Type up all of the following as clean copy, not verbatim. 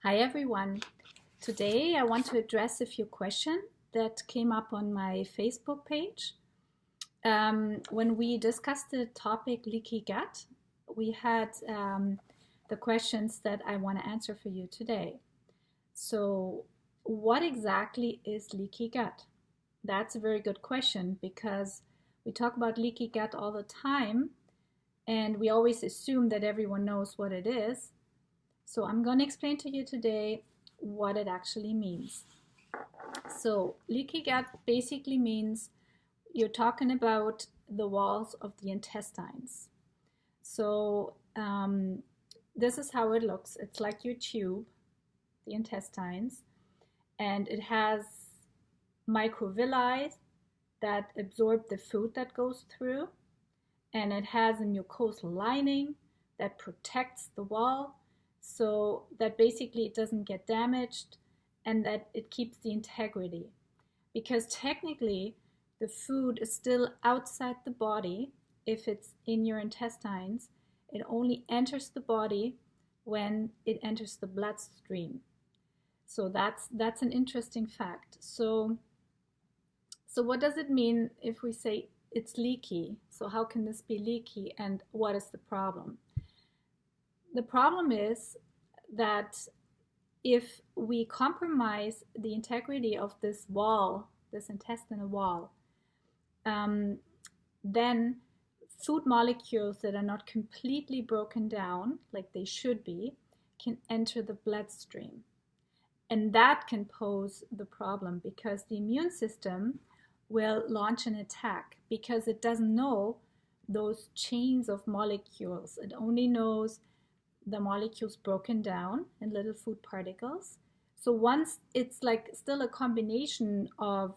Hi everyone. Today I want to address a few questions that came up on my Facebook page. When we discussed the topic leaky gut, we had the questions that I want to answer for you today. So, what exactly is leaky gut? That's a very good question because we talk about leaky gut all the time and we always assume that everyone knows what it is. So I'm going to explain to you today what it actually means. So leaky gut basically means you're talking about the walls of the intestines. So this is how it looks. It's like your tube, the intestines, and it has microvilli that absorb the food that goes through, and it has a mucosal lining that protects the wall so that basically it doesn't get damaged and that it keeps the integrity. Because technically the food is still outside the body. If it's in your intestines, it only enters the body when it enters the bloodstream. So that's an interesting fact. So what does it mean if we say it's leaky? So how can this be leaky and what is the problem? The problem is that if we compromise the integrity of this wall, this intestinal wall, then food molecules that are not completely broken down, like they should be, can enter the bloodstream. And that can pose the problem because the immune system will launch an attack because it doesn't know those chains of molecules. It only knows the molecules broken down in little food particles. So once it's like still a combination of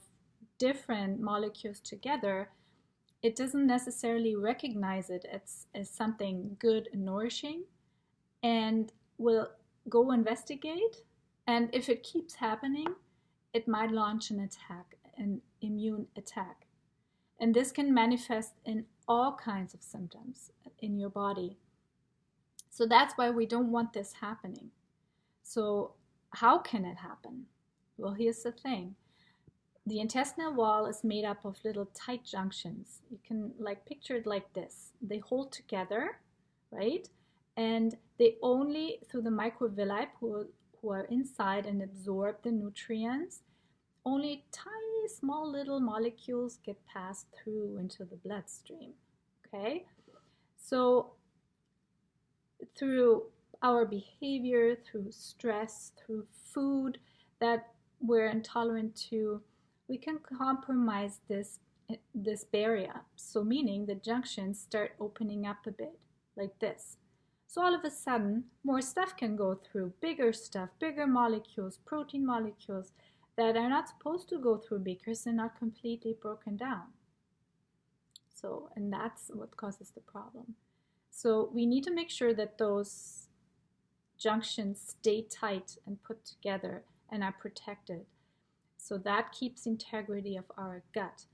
different molecules together, it doesn't necessarily recognize it as something good and nourishing and will go investigate. And if it keeps happening, it might launch an attack, an immune attack. And this can manifest in all kinds of symptoms in your body. So that's why we don't want this happening. So how can it happen? Well, here's the thing. The intestinal wall is made up of little tight junctions. You can like picture it like this. They hold together, right? And they only, through the microvilli who are inside and absorb the nutrients, only tiny small little molecules get passed through into the bloodstream, okay? So through our behavior, through stress, through food that we're intolerant to, we can compromise this barrier. So meaning the junctions start opening up a bit, like this. So all of a sudden, more stuff can go through, bigger stuff, bigger molecules, protein molecules that are not supposed to go through because they're not completely broken down. So, and that's what causes the problem. So we need to make sure that those junctions stay tight and put together and are protected. So that keeps integrity of our gut.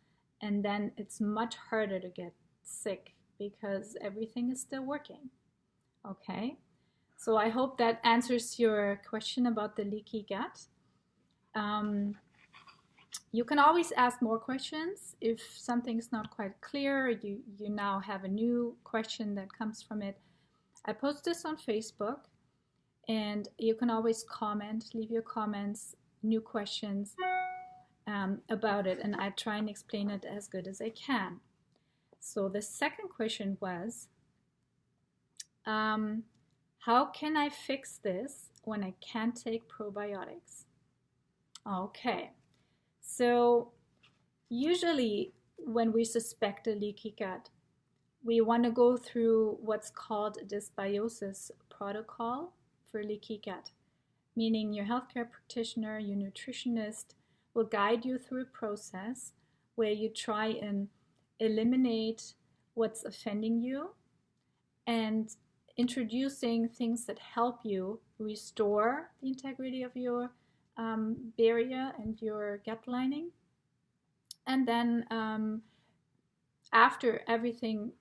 And then it's much harder to get sick because everything is still working. Okay, so I hope that answers your question about the leaky gut. You can always ask more questions if something's not quite clear. You now have a new question that comes from it. I post this on Facebook, and you can always comment, leave your comments, new questions about it, and I try and explain it as good as I can. So the second question was, how can I fix this when I can't take probiotics? Okay, so usually when we suspect a leaky gut, we want to go through what's called a dysbiosis protocol for leaky gut, meaning your healthcare practitioner, your nutritionist will guide you through a process where you try and eliminate what's offending you and introducing things that help you restore the integrity of your barrier and your gut lining. And then after everything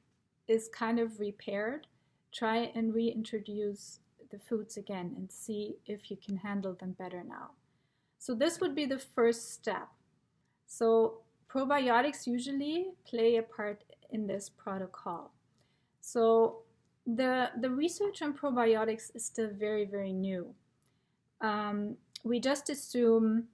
is kind of repaired, try and reintroduce the foods again and see if you can handle them better now. So this would be the first step. So probiotics usually play a part in this protocol. So the research on probiotics is still very, very new. We just assume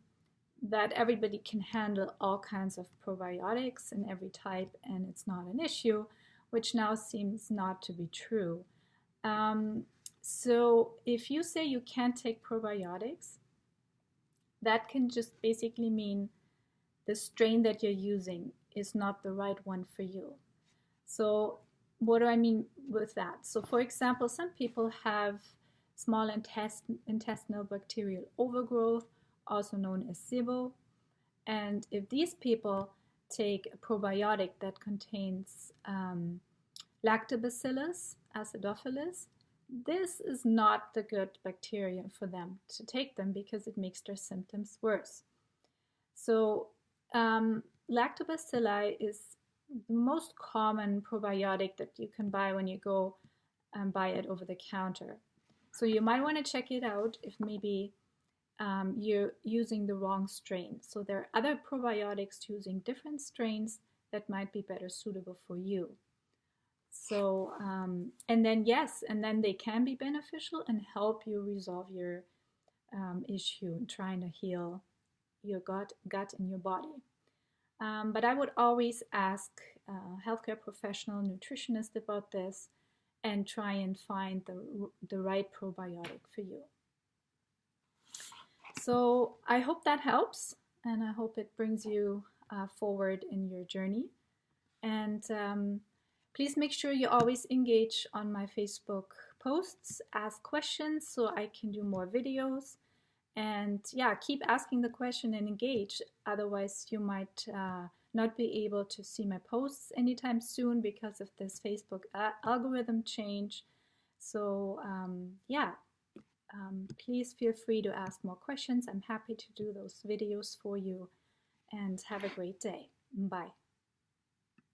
that everybody can handle all kinds of probiotics in every type and it's not an issue, which now seems not to be true. So if you say you can't take probiotics, that can just basically mean the strain that you're using is not the right one for you. So what do I mean with that? So for example, some people have small intestinal bacterial overgrowth, also known as SIBO. And if these people take a probiotic that contains Lactobacillus acidophilus, this is not the good bacteria for them to take them because it makes their symptoms worse. So Lactobacilli is the most common probiotic that you can buy when you go and buy it over the counter. So you might want to check it out if maybe you're using the wrong strain. So there are other probiotics using different strains that might be better suitable for you. So, and then they can be beneficial and help you resolve your issue and trying to heal your gut and your body. But I would always ask a healthcare professional, nutritionist about this and try and find the right probiotic for you. So I hope that helps and I hope it brings you forward in your journey. And please make sure you always engage on my Facebook posts, ask questions so I can do more videos. And yeah, keep asking the question and engage. Otherwise, you might not be able to see my posts anytime soon because of this Facebook algorithm change. So please feel free to ask more questions. I'm happy to do those videos for you. And have a great day. Bye.